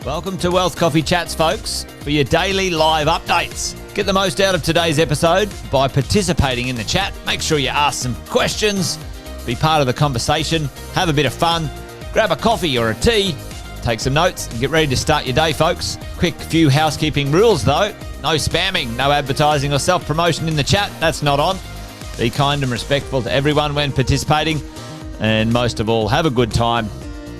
Welcome to Wealth Coffee Chats, folks, for your daily live updates. Get the most out of today's episode by participating in the chat. Make sure you ask some questions, be part of the conversation, have a bit of fun, grab a coffee or a tea, take some notes, and get ready to start your day, folks. Quick few housekeeping rules, though. No spamming, no advertising or self-promotion in the chat. That's not on. Be kind and respectful to everyone when participating. And most of all, have a good time.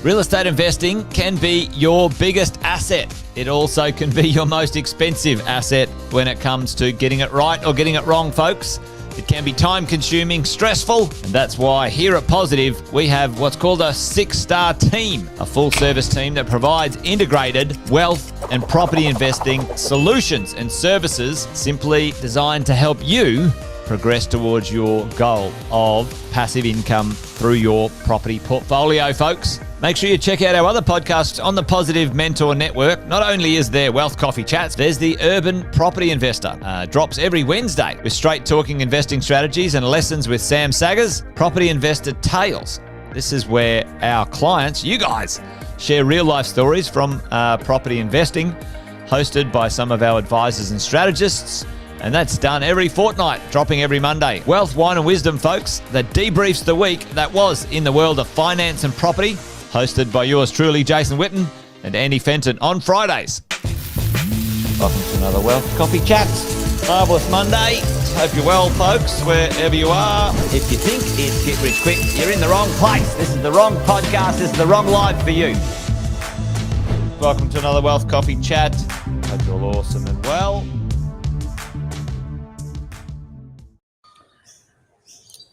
Real estate investing can be your biggest asset. It also can be your most expensive asset when it comes to getting it right or getting it wrong, folks. It can be time-consuming, stressful, and that's why here at Positive, we have what's called a 6-star team, a full-service team that provides integrated wealth and property investing solutions and services simply designed to help you progress towards your goal of passive income through your property portfolio, folks. Make sure you check out our other podcasts on the Positive Mentor Network. Not only is there Wealth Coffee Chats, there's the Urban Property Investor. Drops every Wednesday with straight talking investing strategies and lessons with Sam Saggers. Property Investor Tales. This is where our clients, you guys, share real life stories from property investing, hosted by some of our advisors and strategists. And that's done every fortnight, dropping every Monday. Wealth, Wine and Wisdom, folks, that debriefs the week that was in the world of finance and property, hosted by yours truly, Jason Witten and Andy Fenton on Fridays. Welcome to another Wealth Coffee Chats. Marvellous Monday. Hope you're well, folks, wherever you are. If you think it's Get Rich Quick, you're in the wrong place. This is the wrong podcast. This is the wrong live for you. Welcome to another Wealth Coffee Chat. Hope you're all awesome and well.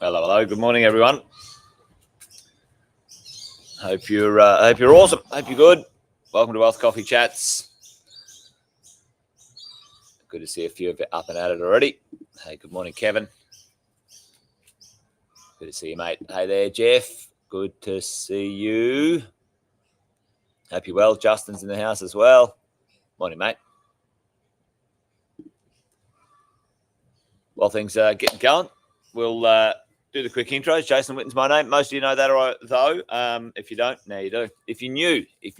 Hello. Good morning, everyone. Hope you're awesome. Hope you're good. Welcome to Wealth Coffee Chats. Good to see a few of you up and at it already. Hey, good morning, Kevin. Good to see you, mate. Hey there, Jeff. Good to see you. Hope you're well. Justin's in the house as well. Morning, mate. While things are getting going, we'll do the quick intros. Jason Witten's my name. Most of you know that, though. If you don't, now you do. If you're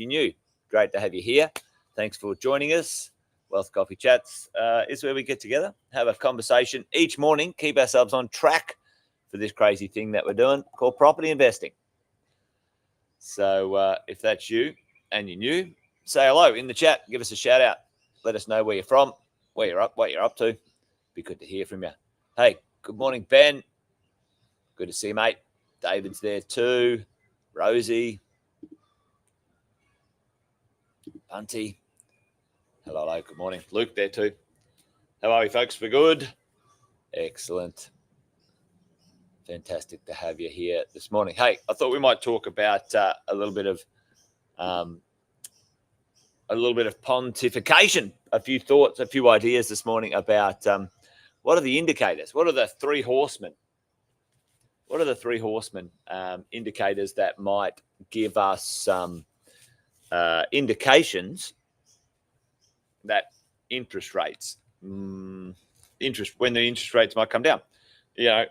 new, great to have you here. Thanks for joining us. Wealth Coffee Chats is where we get together, have a conversation each morning, keep ourselves on track for this crazy thing that we're doing called property investing. So if that's you and you're new, say hello in the chat. Give us a shout out. Let us know where you're from, what you're up to. Be good to hear from you. Hey, good morning, Ben. Good to see you, mate. David's there too. Rosie. Bunty. Hello. Good morning. Luke there too. How are we, folks? We're good. Excellent. Fantastic to have you here this morning. Hey, I thought we might talk about a little bit of pontification, a few thoughts, a few ideas this morning about what are the indicators? What are the three horsemen? What are the three horsemen indicators that might give us some indications that interest rates, when the interest rates might come down? You know,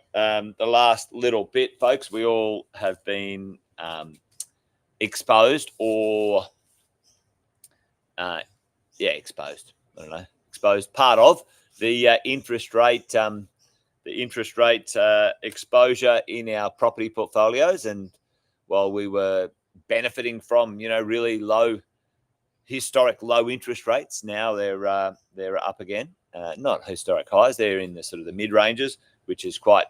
the last little bit, folks, we all have been exposed or, exposed. I don't know, exposed. Part of the interest rate. The interest rate exposure in our property portfolios. And while we were benefiting from, really historic low interest rates, now they're up again. Not historic highs. They're in the sort of the mid ranges, which is quite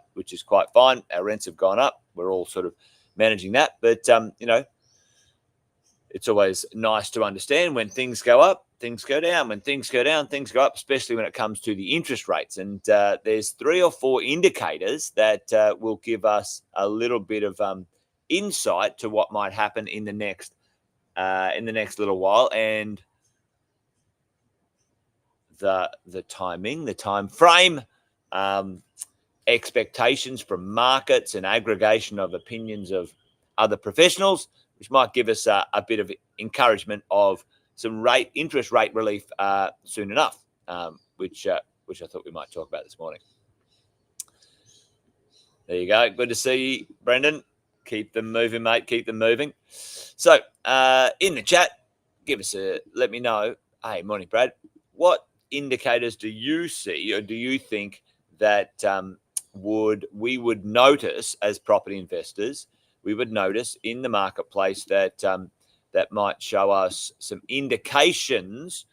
fine. Our rents have gone up. We're all sort of managing that. But, it's always nice to understand when things go up, things go down. When things go down, things go up, especially when it comes to the interest rates. And there's 3 or 4 indicators that will give us a little bit of insight to what might happen in the next little while. And the timing, the time frame, expectations from markets and aggregation of opinions of other professionals, which might give us a bit of encouragement of some interest rate relief soon enough, which I thought we might talk about this morning. There you go. Good to see you, Brendan. Keep them moving, mate. Keep them moving. So in the chat, let me know. Hey, morning, Brad. What indicators do you see, or do you think that we would notice as property investors? We would notice in the marketplace that that might show us some indications.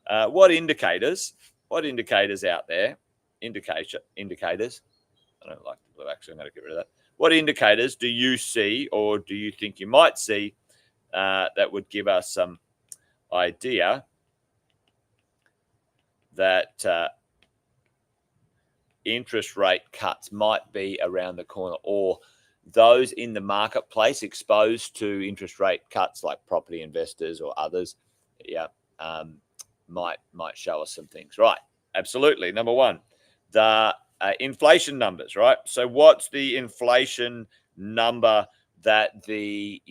What indicators? What indicators out there? Indicators. I don't like the blue. Actually, I'm going to get rid of that. What indicators do you see, or do you think you might see, that would give us some idea that interest rate cuts might be around the corner, or those in the marketplace exposed to interest rate cuts, like property investors or others, might show us some things, right? Absolutely. Number one, the inflation numbers, right? So, what's the inflation number that the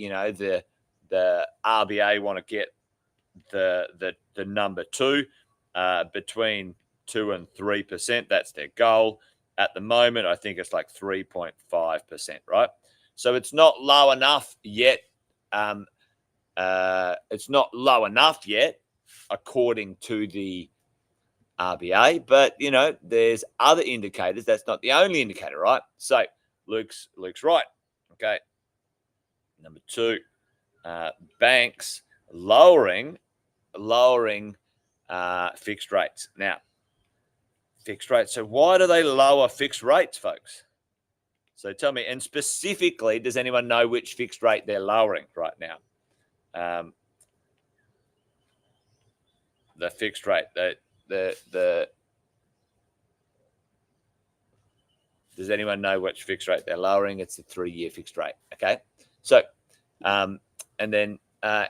RBA want to get the number to? Between 2 and 3%. That's their goal. At the moment, I think it's like 3.5%, right? So it's not low enough yet. It's not low enough yet, according to the RBA. But there's other indicators. That's not the only indicator, right? So Luke's right. Okay. Number two, banks lowering fixed rates. Now, fixed rates. So why do they lower fixed rates, folks? So tell me, and specifically, does anyone know which fixed rate they're lowering right now? The fixed rate. Does anyone know which fixed rate they're lowering? It's the 3-year fixed rate. Okay. So, and then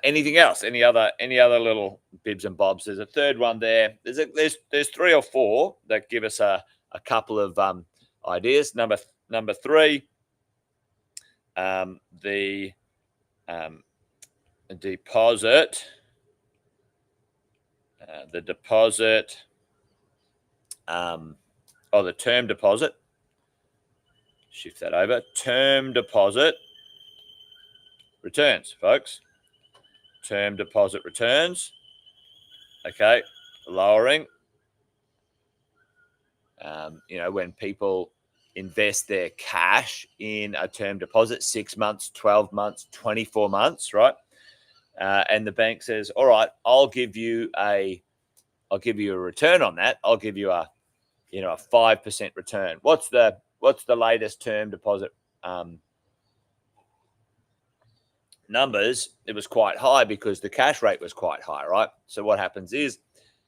anything else? Any other little bibs and bobs? There's a third one there. There's 3 or 4 that give us a couple of ideas. Number 3, the deposit. The deposit. The term deposit. Shift that over. Term deposit returns, folks. Term deposit returns. Okay, lowering. When people invest their cash in a term deposit, 6 months, 12 months, 24 months, right? And the bank says, all right, I'll give you a return on that. I'll give you a 5% return. What's the latest term deposit numbers? It was quite high because the cash rate was quite high, right? So what happens is,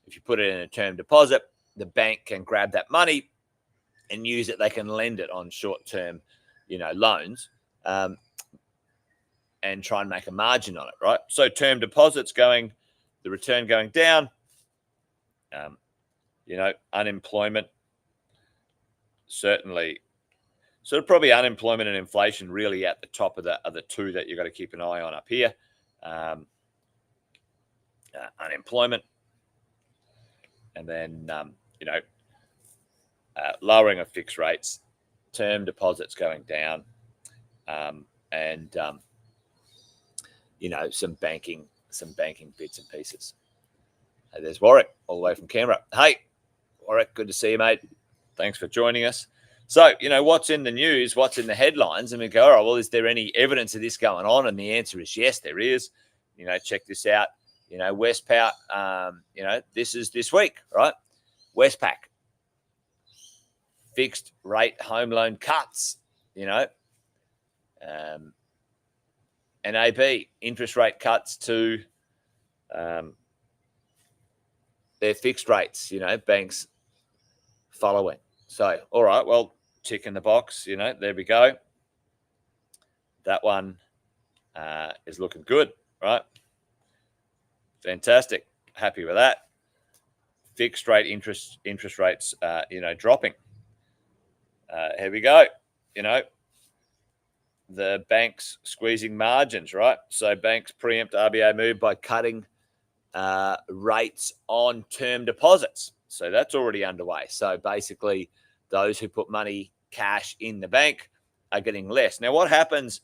if you put it in a term deposit, the bank can grab that money and use it. They can lend it on short-term, loans, and try and make a margin on it, right? So term deposits the return going down. Unemployment, certainly. So probably unemployment and inflation really at the top of the two that you've got to keep an eye on up here. Unemployment, and then lowering of fixed rates, term deposits going down, and some banking bits and pieces. Hey, there's Warwick all the way from Canberra. Hey, Warwick, good to see you, mate. Thanks for joining us. So, what's in the news, what's in the headlines? And we go, all right, well, is there any evidence of this going on? And the answer is yes, there is. Check this out. Westpac, this is this week, right? Westpac, fixed rate home loan cuts, NAB, interest rate cuts to their fixed rates, banks following. So, all right, well, tick in the box, there we go. That one is looking good, right? Fantastic. Happy with that. Fixed rate interest rates, dropping. Here we go. The banks squeezing margins, right? So banks preempt RBA move by cutting rates on term deposits. So that's already underway. So basically, those who put money, cash in the bank are getting less. Now, what happens,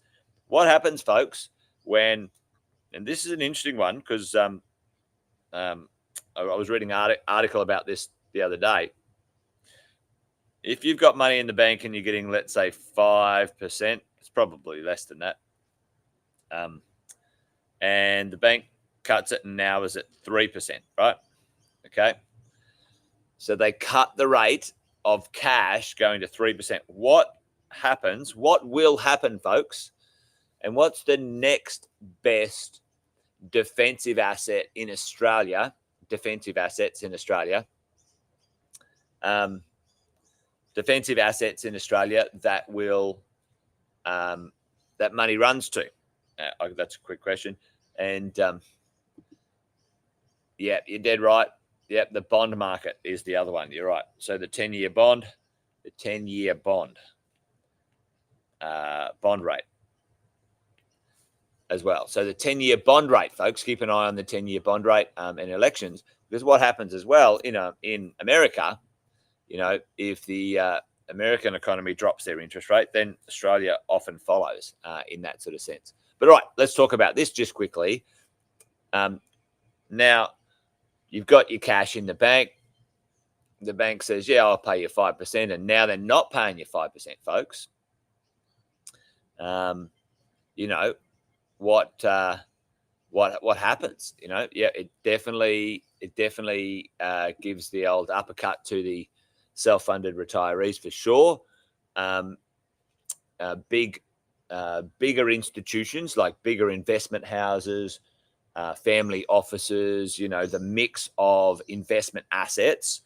folks, when, and this is an interesting one because I was reading an article about this the other day. If you've got money in the bank and you're getting, let's say, 5%, it's probably less than that. And the bank cuts it and now is at 3%, right? Okay. So they cut the rate of cash going to 3%. What happens? What will happen, folks? And what's the next best defensive asset in Australia? Defensive assets in Australia. Defensive assets in Australia that will that money runs to. That's a quick question. And yeah, you're dead right. Yep, the bond market is the other one. You're right. So the 10-year bond, bond rate as well. So the 10-year bond rate, folks, keep an eye on the 10-year bond rate in elections, because what happens as well in America, if the American economy drops their interest rate, then Australia often follows in that sort of sense. But all right, let's talk about this just quickly. Now, you've got your cash in the bank. The bank says, yeah, I'll pay you 5%. And now they're not paying you 5%, folks. What happens? Yeah, it definitely gives the old uppercut to the self-funded retirees for sure. Bigger institutions like bigger investment houses, family offices, the mix of investment assets,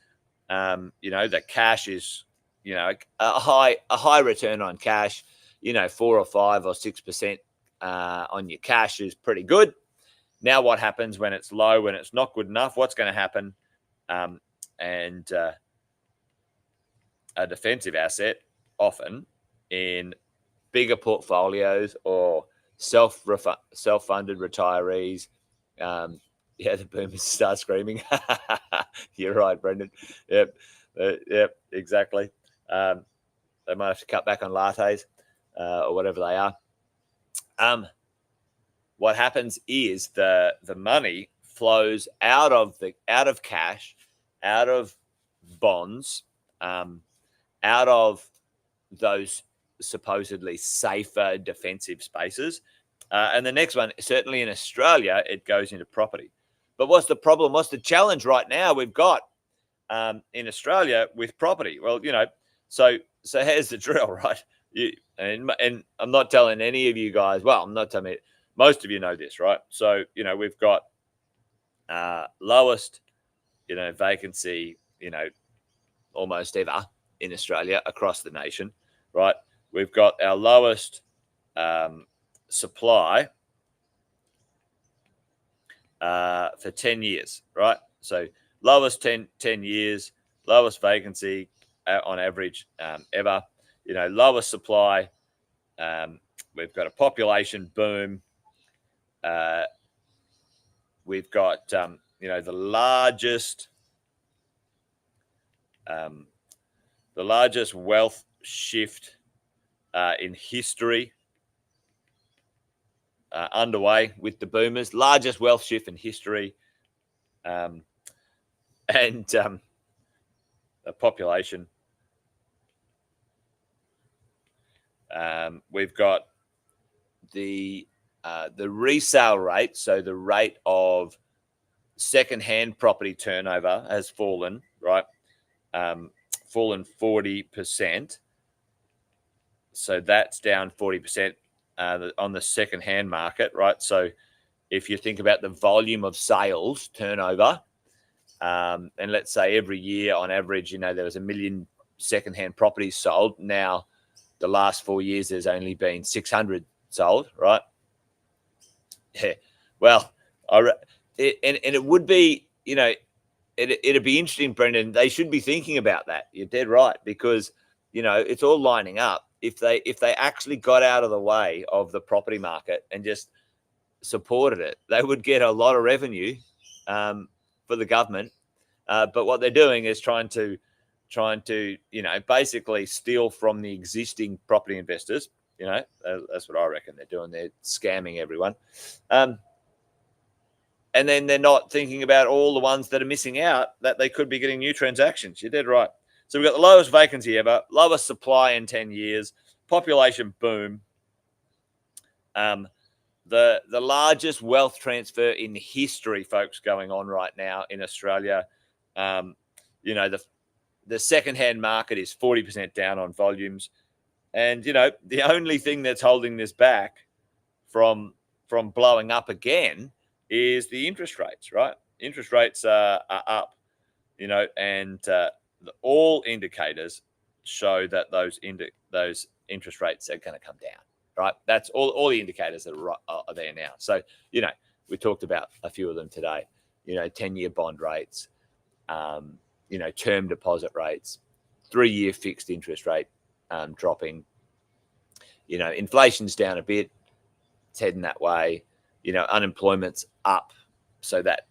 the cash is, a high return on cash, 4 or 5 or 6% on your cash is pretty good. Now, what happens when it's low, when it's not good enough? What's going to happen? And a defensive asset, often in bigger portfolios or self-funded retirees. The boomers start screaming. You're right, Brendan. Yep, exactly. They might have to cut back on lattes or whatever they are. What happens is the money flows out of cash, out of bonds, out of those supposedly safer defensive spaces. And the next one, certainly in Australia, it goes into property. But what's the problem? What's the challenge right now we've got in Australia with property? Well, so here's the drill, right? And I'm not telling any of you guys, well, I'm not telling you, most of you know this, right? So, we've got lowest, vacancy, almost ever in Australia across the nation, right? We've got our lowest supply for 10 years, right? So lowest 10 years, lowest vacancy on average ever, lowest supply. We've got a population boom. We've got, the largest wealth shift in history underway with the boomers, largest wealth shift in history, and the population. We've got the resale rate, so the rate of second-hand property turnover has fallen, right? Fallen 40%. So that's down 40% on the second-hand market, right? So if you think about the volume of sales turnover, and let's say every year on average, there was 1 million second-hand properties sold. Now, the last 4 years, there's only been 600 sold, right? Yeah. Well, it would be, it'd be interesting, Brendan. They should be thinking about that. You're dead right, because it's all lining up. If they actually got out of the way of the property market and just supported it, they would get a lot of revenue for the government. But what they're doing is trying to basically steal from the existing property investors. That's what I reckon they're doing. They're scamming everyone. And then they're not thinking about all the ones that are missing out, that they could be getting new transactions. You're dead right. So we've got the lowest vacancy ever, lowest supply in 10 years, population boom. The largest wealth transfer in history, folks, going on right now in Australia. You know, the secondhand market is 40% down on volumes. And, you know, the only thing that's holding this back from blowing up again is the interest rates, right? Interest rates are up, you know, and all indicators show that those interest rates are going to come down, right? That's all the indicators that are there now. So, you know, we talked about a few of them today, you know, 10-year bond rates, you know, term deposit rates, 3-year fixed interest rate dropping, you know, inflation's down a bit, it's heading that way, you know, unemployment's up. So that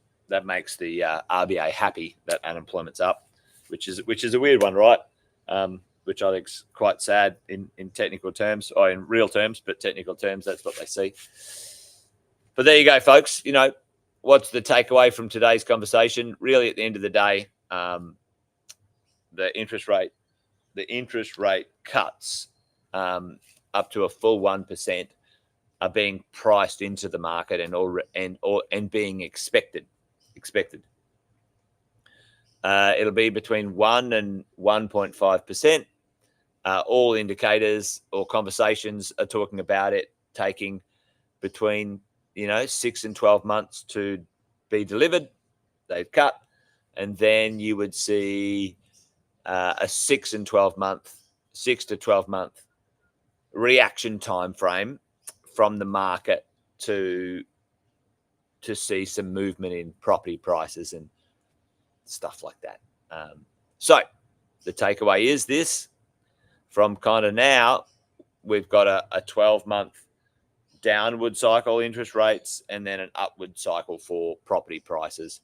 makes the RBA happy that unemployment's up, which is a weird one, right? Which I think's quite sad in technical terms, or in real terms, but technical terms, that's what they see. But there you go, folks. You know, what's the takeaway from today's conversation? Really, at the end of the day, the interest rate cuts up to a full 1% are being priced into the market and being expected. It'll be between 1 and 1.5%. All indicators or conversations are talking about it taking between 6 and 12 months to be delivered. They've cut, and then you would see a 6 to 12 month reaction time frame from the market to see some movement in property prices and stuff like that. So the takeaway is this: from kind of now, we've got a 12-month downward cycle interest rates and then an upward cycle for property prices.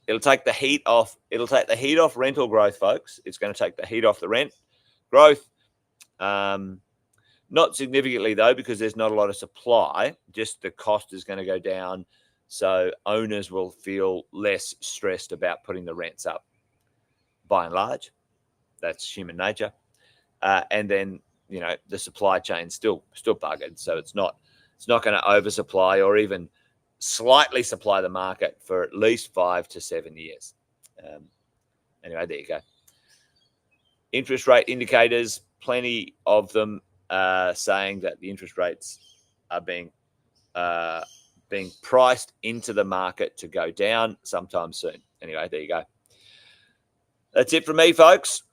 It'll take the heat off. It'll take the heat off rental growth, folks. It's going to take the heat off the rent growth. Not significantly, though, because there's not a lot of supply. Just the cost is going to go down. So owners will feel less stressed about putting the rents up, by and large. That's human nature. And then, the supply chain's still buggered. So it's not going to oversupply or even slightly supply the market for at least 5 to 7 years. Anyway, there you go. Interest rate indicators, plenty of them saying that the interest rates are being priced into the market to go down sometime soon. Anyway, there you go. That's it from me, folks,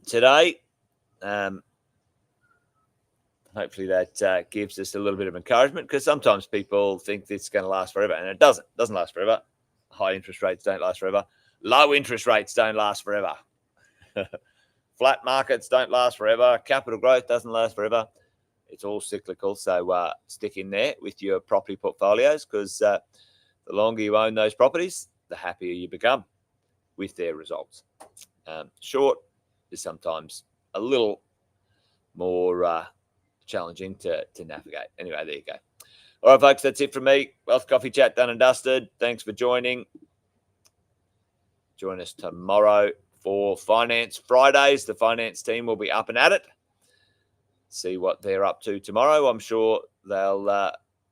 today. Hopefully that gives us a little bit of encouragement, because sometimes people think this is going to last forever, and it doesn't. It doesn't last forever. High interest rates don't last forever. Low interest rates don't last forever. Flat markets don't last forever. Capital growth doesn't last forever. It's all cyclical. So stick in there with your property portfolios, because the longer you own those properties, the happier you become with their results. Short is sometimes a little more challenging to navigate. Anyway, there you go. All right, folks, that's it from me. Wealth Coffee Chat done and dusted. Thanks for joining. Join us tomorrow for Finance Fridays. The finance team will be up and at it. See what they're up to tomorrow. I'm sure they'll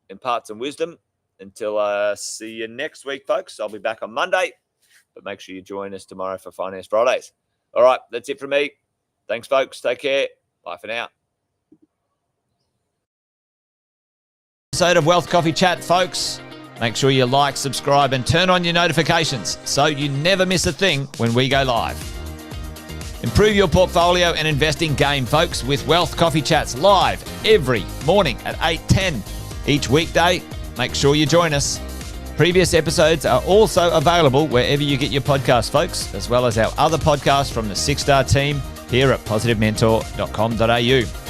impart some wisdom. Until I see you next week, folks. I'll be back on Monday, but make sure you join us tomorrow for Finance Fridays. All right, that's it from me. Thanks, folks. Take care. Bye for now. Episode of Wealth Coffee Chat, folks. Make sure you like, subscribe, and turn on your notifications so you never miss a thing when we go live. Improve your portfolio and investing game, folks, with Wealth Coffee Chats live every morning at 8:10 each weekday. Make sure you join us. Previous episodes are also available wherever you get your podcasts, folks, as well as our other podcasts from the 6-Star team here at positivementor.com.au.